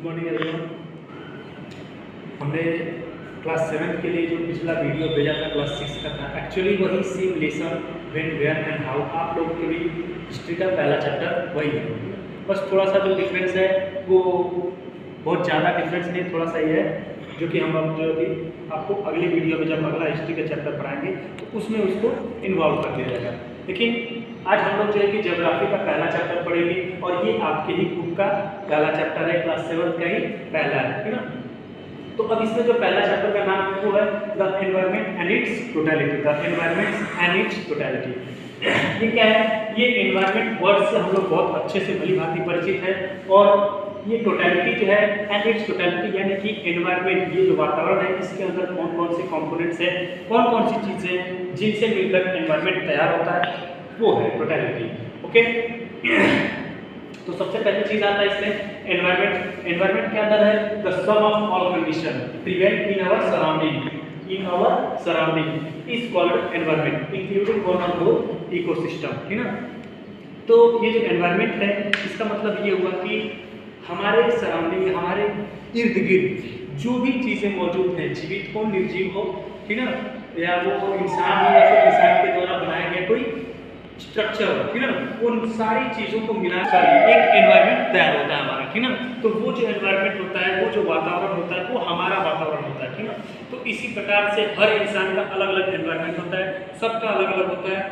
Good morning everyone. हमने class 7 के लिए जो पिछला वीडियो भेजा था क्लास 6 का था, एक्चुअली वही same lesson when where and how आप लोगों के भी हिस्ट्री का पहला चैप्टर वही है। बस थोड़ा सा जो डिफरेंस है वो बहुत ज़्यादा डिफरेंस नहीं, थोड़ा सा ही है जो कि हम अब जो कि आपको अगली वीडियो में जब अगला हिस्ट्री का चैप्टर पढ़ाएंगे तो उसमें उसको इन्वॉल्व कर दिया जाएगा। लेकिन आज हम लोग जो है कि ज्योग्राफी का पहला चैप्टर पढ़ेंगे और ये आपके ही बुक का पहला चैप्टर है, क्लास 7 का ही पहला है ना। तो अब इसमें जो पहला चैप्टर का नाम है वो है the environment and it's totality. The environment and it's totality ये क्या है? ये एनवायरनमेंट वर्ड से हम लोग बहुत अच्छे से भली भांति परिचित है और ये टोटलिटी जो है एंड इट्स टोटलिटी यानी कि एनवायरनमेंट, ये जो वातावरण है इसके अंदर कौन कौन से कंपोनेंट्स हैं, कौन कौन सी चीज़ें जिनसे मिलकर एनवायरनमेंट तैयार होता है, वो है टोटलिटी। ओके, तो सबसे पहली चीज आता है इसमें एनवायरनमेंट। एनवायरनमेंट के अंदर है the sum of all condition prevent in our surrounding is called environment including one of the ecosystem, है ना। तो ये जो एनवायरनमेंट है इसका मतलब ये हुआ कि हमारे सराउंडिंग में, हमारे इर्द गिर्द जो भी चीज़ें मौजूद हैं, जीवित हो निर्जीव हो, ठीक है ना, या वो इंसान हो या फिर इंसान के द्वारा बनाया गया कोई स्ट्रक्चर, ठीक है ना, उन सारी चीज़ों को मिलाकर एक एनवायरनमेंट तैयार होता है हमारा, ठीक है ना। तो वो जो एनवायरनमेंट होता है, वो जो वातावरण होता है, वो हमारा वातावरण होता है, ठीक है ना। तो इसी प्रकार से हर इंसान का अलग अलग एनवायरनमेंट होता है, सबका अलग अलग होता है,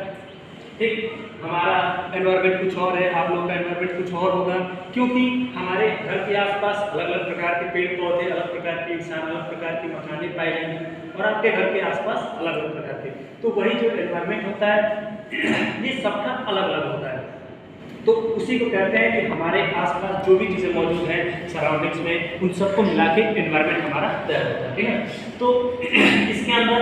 ठीक। हमारा एनवायरनमेंट कुछ और है, आप लोग का एनवायरनमेंट कुछ और होगा, क्योंकि हमारे घर के आसपास अलग अलग प्रकार के पेड़ पौधे, अलग प्रकार के इंसान, अलग प्रकार की मकाने पाए जाएंगे और आपके घर के आसपास अलग अलग प्रकार के। तो वही जो एनवायरनमेंट होता है ये सबका अलग अलग होता है। तो उसी को कहते हैं कि हमारे आसपास जो भी चीज़ें मौजूद हैं सराउंडिंग्स में, उन सबको मिला के एनवायरनमेंट हमारा तैयार होता है, ठीक है। तो इसके अंदर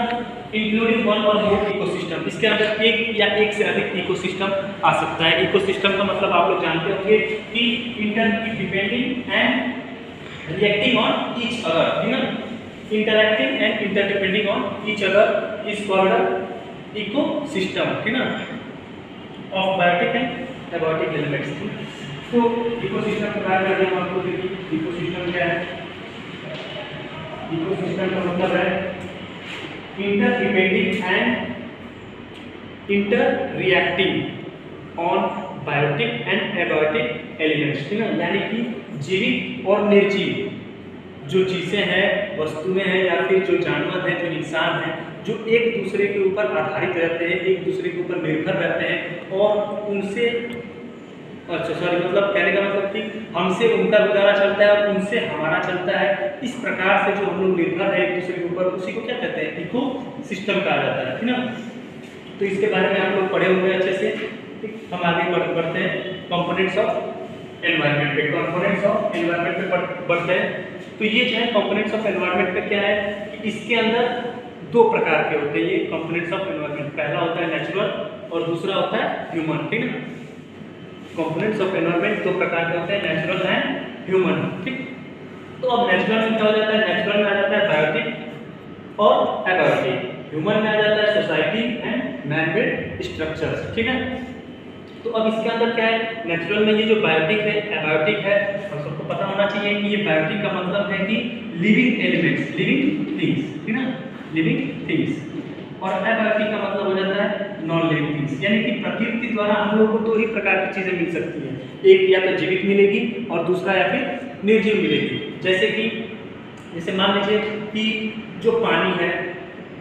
इंक्लूडिंग वन और मोर इकोसिस्टम, इसके अंदर एक या एक से अधिक इकोसिस्टम आ सकता है। इकोसिस्टम का मतलब आप लोग जानते होंगे कि interdepending and reacting on each other, ठीक है। Interacting and interdepending on each other is called ecosystem, ठीक है, of biotic and abiotic elements. तो इकोसिस्टम के बारे में हम आपको देखिए इकोसिस्टम क्या है। इकोसिस्टम का मतलब है interdepending and interreacting on biotic and abiotic elements, ठीक है, यानी कि जीवित और निर्जीव जो चीज़ें हैं, वस्तुएं हैं या फिर जो जानवर हैं, जो इंसान हैं, जो एक दूसरे के ऊपर आधारित रहते हैं, एक दूसरे के ऊपर निर्भर रहते हैं और उनसे मतलब कहने का मतलब कि हमसे उनका गुजारा चलता है और उनसे हमारा चलता है। इस प्रकार से जो हम लोग निर्भर है एक दूसरे के ऊपर, उसी को क्या कहते हैं? इको सिस्टम कहा जाता है, ठीक ना। तो इसके बारे में आप लोग पढ़े होंगे अच्छे से, ठीक। हम आगे बढ़ते हैं कंपोनेंट्स ऑफ एनवायरनमेंट पे। कंपोनेंट्स ऑफ एनवायरनमेंट पे बढ़ते हैं। तो ये जो है कंपोनेंट्स ऑफ एनवायरनमेंट का क्या है कि इसके अंदर दो प्रकार के होते हैं ये कंपोनेंट्स ऑफ एनवायरनमेंट। पहला होता है नेचुरल और दूसरा होता है ह्यूमन, ठीक है। कंपोनेंट्स ऑफ एनवायरनमेंट दो प्रकार के होते हैं, नेचुरल एंड ह्यूमन, ठीक। तो अब नेचुरल में क्या हो जाता है? नेचुरल में आ जाता है बायोटिक और एबायोटिक। ह्यूमन में आ जाता है सोसाइटी एंड मैन-मेड स्ट्रक्चर्स, ठीक है। तो अब इसके अंदर क्या है? नेचुरल में ये जो बायोटिक है, एबायोटिक है, हम सबको पता होना चाहिए कि ये बायोटिक का मतलब है कि लिविंग एलिमेंट्स, लिविंग थिंग्स, ठीक है, लिविंग थिंग्स। और एबायोटिक का मतलब हो जाता है नॉन लिविंग थिंग्स, यानी कि प्रकृति द्वारा हम लोगों को दो ही प्रकार की चीज़ें मिल सकती हैं, एक या तो जीवित मिलेगी और दूसरा या फिर निर्जीव मिलेगी। जैसे मान लीजिए कि जो पानी है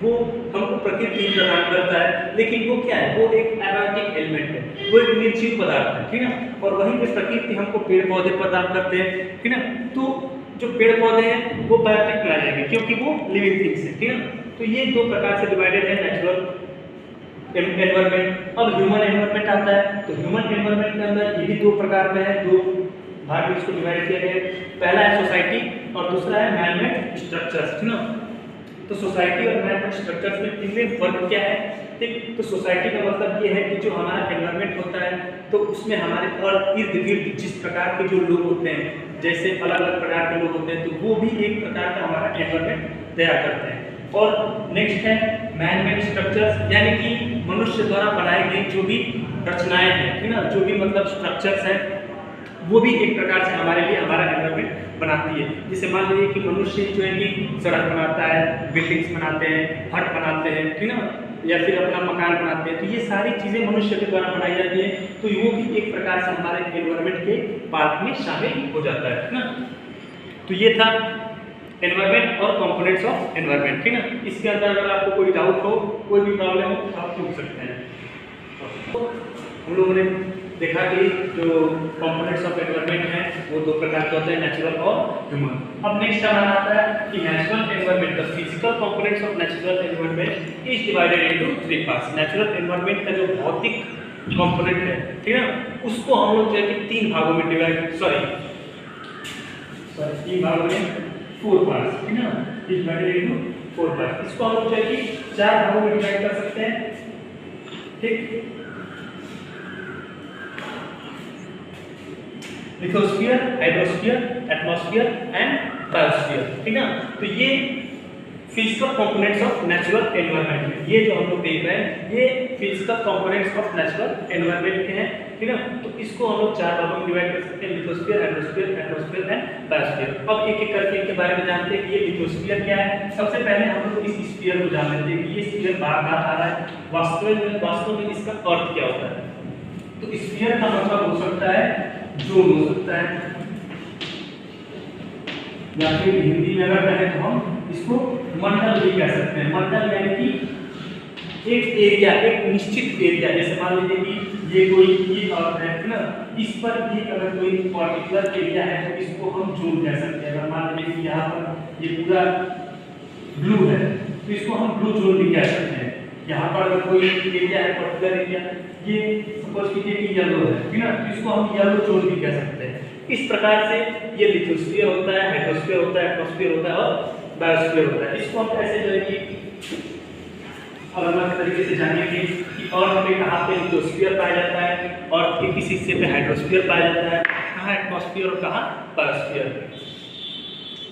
वो हमको प्रकृति ही प्रदान करता है, लेकिन वो क्या है? वो एक एबायोटिक एलिमेंट है, वो एक निर्जीव पदार्थ है, ठीक है। और वहीं पे प्रकृति हमको पेड़ पौधे प्रदान करते हैं, ठीक है। तो जो पेड़ पौधे हैं वो बायोटिक में आ जाएंगे क्योंकि वो लिविंग थिंग्स है, ठीक है। तो ये दो प्रकार से डिवाइडेड है नेचुरल एनवायरनमेंट। अब ह्यूमन एनवायरनमेंट आता है, तो ह्यूमन एनवायरनमेंट के अंदर ये भी दो प्रकार में है, दो भाग में इसको डिवाइड किया गया है। पहला है सोसाइटी और दूसरा है मैन-मेड स्ट्रक्चर्स, ठीक ना। तो सोसाइटी और मैन-मेड स्ट्रक्चर्स में इनमें फर्क क्या है? ठीक, तो सोसाइटी का मतलब ये है कि जो हमारा एनवायरनमेंट होता है तो उसमें हमारे और इर्द गिर्द जिस प्रकार के जो लोग होते हैं, जैसे अलग अलग प्रकार के लोग होते हैं, तो वो भी एक प्रकार का हमारा एनवायरनमेंट तैयार करते हैं। और नेक्स्ट है मैन-मेड स्ट्रक्चर्स, यानी कि मनुष्य द्वारा बनाई गई जो भी रचनाएं हैं, ठीक ना, जो भी मतलब स्ट्रक्चर्स हैं, वो भी एक प्रकार से हमारे लिए हमारा एनवायरनमेंट बना बनाती है। जैसे मान लीजिए कि मनुष्य जो है कि सड़क बनाता है, बिल्डिंग्स बनाते हैं, हट बनाते हैं, ठीक ना, या फिर अपना मकान बनाते हैं, तो ये सारी चीज़ें मनुष्य के द्वारा बनाई जाती है। तो वो भी एक प्रकार से हमारे एनवायरनमेंट के पार्ट में शामिल हो जाता है ना। तो ये था एनवायरनमेंट और कंपोनेंट्स ऑफ एनवायरनमेंट, ठीक ना। इसके अंदर अगर आपको कोई डाउट हो, कोई भी प्रॉब्लम हो, आप पूछ सकते हैं। तो हम लोगों ने देखा कि जो कंपोनेंट्स ऑफ एनवायरनमेंट हैं वो दो प्रकार के होते हैं, नेचुरल और ह्यूमन। अब नेक्स्ट हमारा आता है कि natural environment, the physical components of natural environment is divided into 3 parts. Natural environment का जो भौतिक कंपोनेंट है, ठीक है, उसको हम लोग जो है कि 3 भागों में डिवाइड, 3 भागों में 4 पार्ट्स, ठीक है, इज डिवाइडेड इनटू 4 पार्ट्स। इसको हम लोग जो है कि 4 भागों में डिवाइड कर सकते हैं, ठीक। Lithosphere, hydrosphere, atmosphere and biosphere, ठीक ना। तो ये physical components of natural environment है। ये जो हम लोग देख रहे हैं ये physical components of natural environment के हैं, ठीक ना। तो इसको हम लोग 4 भागों में डिवाइड कर सकते हैं, lithosphere, hydrosphere, atmosphere and biosphere. अब एक एक करके इनके बारे में जानते हैं कि ये लिथोस्फीयर क्या है। सबसे पहले हम लोग इस स्फीयर को जान लेते हैं कि ये स्फीयर बार-बार आ रहा है, वास्तव में इसका अर्थ क्या होता है। तो स्फीयर का मतलब हो सकता है जोन, हो सकता है, या फिर हिंदी में अगर कहें तो हम इसको मंडल भी कह सकते हैं। मंडल यानी कि एक एरिया, एक निश्चित एरिया, जैसे मान लीजिए कि ये कोई ये अर्थ है ना, इस पर ये अगर कोई पर्टिकुलर एरिया है तो इसको हम जोन कह सकते हैं। अगर मान लीजिए कि यहाँ पर ये पूरा ब्लू है तो इसको हम ब्लू जोन भी कह सकते हैं। यहाँ पर अगर कोई एरिया है, पर्टिकुलर एरिया, ये सपोज कीजिए कि येलो है, ठीक ना, तो इसको हम येलो जोन भी कह सकते हैं। इस प्रकार से ये लिथोस्फीयर होता है, हाइड्रोस्फीयर होता है, एटमॉस्फेयर होता है और बायोस्फीयर होता है। इसको हम कैसे जो है कि अलग-अलग तरीके से जानेंगे कि अर्थ में कहाँ पे लिथोस्फीयर पाया जाता है और किस हिस्से पे हाइड्रोस्फीयर पाया जाता है, कहाँ एटमॉस्फेयर और कहाँ बायोस्फीयर।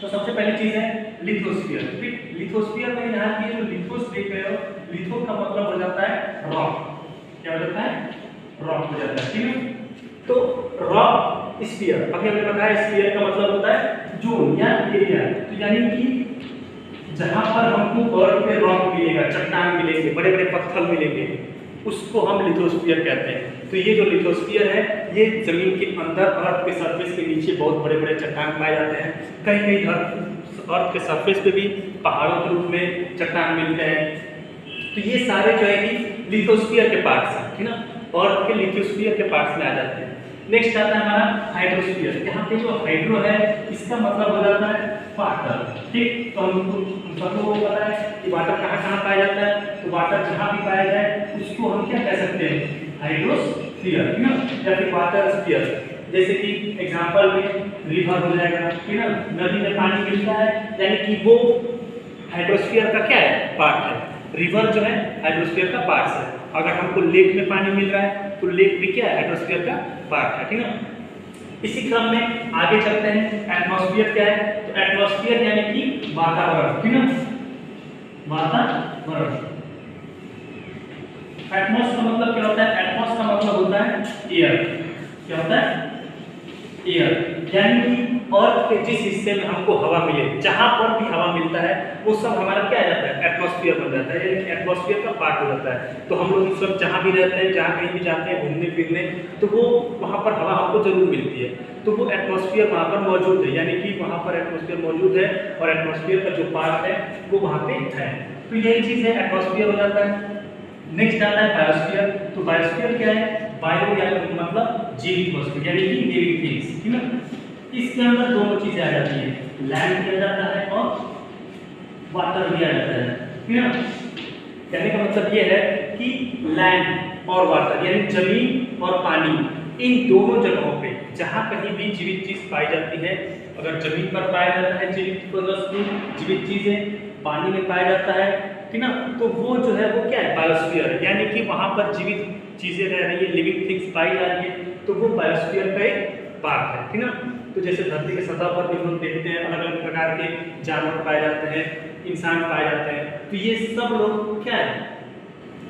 तो सबसे पहली चीज है लिथोस्फीयर, ठीक। लिथोस्फीयर में यहाँ की जो लिथोस देख रहे हो, लिथो का मतलब हो जाता है रॉक, क्या हो जाता है, रॉक हो जाता है, ठीक है। तो रॉक स्फीयर, अभी हमने बताया स्फीयर का मतलब होता है जोन या एरिया। तो यानी कि जहां पर हमको अर्थ पे रॉक मिलेगा, चट्टान मिलेंगे, बड़े बड़े पत्थर मिलेंगे, उसको हम लिथोस्फीयर कहते हैं। तो ये जो लिथोस्फीयर है ये जमीन के अंदर, अर्थ के सरफेस के नीचे बहुत बड़े बड़े चट्टान पाए जाते हैं। कहीं कहीं अर्थ के सरफेस पे भी पहाड़ों के रूप में चट्टान मिलते हैं। तो ये सारे जो है कि लिथोस्फीयर के पार्ट्स हैं, ठीक ना, अर्थ के लिथोस्फीयर के पार्ट्स में आ जाते हैं। नेक्स्ट आता है हमारा हाइड्रोस्फीयर। यहाँ पे जो हाइड्रो है इसका मतलब हो जाता है वाटर, ठीक। तो हम सब लोगों को पता है कि वाटर कहाँ कहाँ पाया जाता है। तो वाटर जहाँ भी पाया जाए उसको हम क्या कह सकते हैं, हाइड्रोस्फीयर, ठीक ना, या फिर वाटर स्फीयर। जैसे कि एग्जांपल में रिवर हो जाएगा, ठीक ना, नदी में पानी मिलता है यानी कि वो हाइड्रोस्फीयर का क्या है, पार्ट है। रिवर जो है हाइड्रोस्फीयर का पार्ट है। अगर हमको लेक में पानी मिल रहा है तो लेक भी क्या है, हाइड्रोस्फीयर का पार्ट है, ठीक ना। इसी क्रम में आगे चलते हैं। एटमॉस्फेयर क्या है, तो एटमॉस्फेयर यानी कि वातावरण, ठीक ना, वातावरण। एटमॉस का मतलब क्या होता है, एटमॉस का मतलब होता है एयर, क्या होता है, एयर। यानी कि अर्थ के जिस हिस्से में हमको हवा मिले, जहां पर भी हवा मिलता है वो सब हमारा क्या आ जाता है, एटमॉस्फेयर बन जाता है, यानी एटमॉस्फेयर का पार्ट हो जाता है। तो हम लोग इस वक्त जहां भी रहते हैं, जहां कहीं भी जाते हैं घूमने फिरने, तो वो वहां पर हवा हमको जरूर मिलती है। तो वो एटमॉस्फेयर वहां पर मौजूद है, यानी कि वहां पर एटमॉस्फेयर मौजूद है और एटमॉस्फेयर का जो पार्ट है वो वहां पे है। तो यही चीज है, एटमॉस्फेयर हो जाता है। नेक्स्ट आता है बायोस्फीयर। तो बायोस्फीयर क्या है, बायो या मतलब जीवित वस्तु, यानी कि लिविंग थिंग्स, ठीक है। इसके अंदर दोनों चीजें आ जाती है, लैंड भी आ जाता है और वाटर भी आ जाता है, ठीक है। कहने का मतलब ये है कि लैंड और वाटर यानी जमीन और पानी, इन दोनों जगहों पे जहां कहीं भी जीवित चीज पाई जाती है, अगर जमीन पर पाया जाता है जीवित वस्तु, जीवित चीजें, पानी में पाया जाता है, ठीक ना, तो वो जो है वो क्या है, बायोस्फीयर, यानी कि वहां पर जीवित चीजें रह रही है, लिविंग थिंग्स पाई जा रही है, तो वो बायोस्फीयर का एक पार्ट है, ठीक ना। तो जैसे धरती के सतह पर भी हम देखते हैं अलग अलग प्रकार के जानवर पाए जाते हैं, इंसान पाए जाते हैं, तो ये सब लोग क्या है,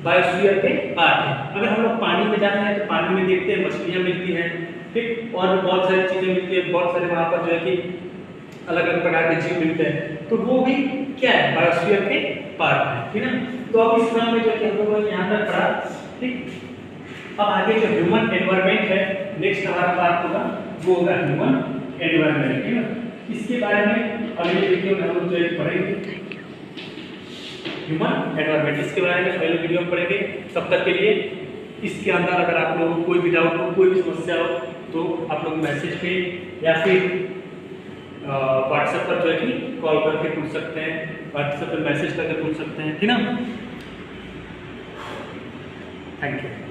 बायोस्फीयर के पार्ट हैं। अगर हम लोग पानी में जाते हैं तो पानी में देखते हैं मछलियाँ मिलती हैं, ठीक, और भी बहुत सारी चीज़ें मिलती हैं, बहुत सारे वहाँ पर जो है कि अलग अलग प्रकार के जीव मिलते हैं, तो वो भी क्या है, बायोस्फीयर के पार्ट है, ठीक है ना। तो अब इस क्रम में जो कि हम लोगों ने यहाँ तक पढ़ा, ठीक। अब आगे जो ह्यूमन एनवायरनमेंट है, नेक्स्ट हमारा पार्ट होगा, वो होगा ह्यूमन एनवायरनमेंट, ठीक है। इसके बारे में अगले वीडियो में हम लोग जो है पढ़ेंगे ह्यूमन एनवायरनमेंट, इसके बारे में अगले वीडियो में पढ़ेंगे। तब तक के लिए इसके अंदर अगर आप लोगों को कोई भी डाउट हो, कोई भी समस्या हो, तो आप लोग मैसेज पे या फिर व्हाट्सएप पर जो है कि कॉल करके पूछ सकते हैं, व्हाट्सएप पर मैसेज करके पूछ सकते हैं, ठीक ना। Thank you.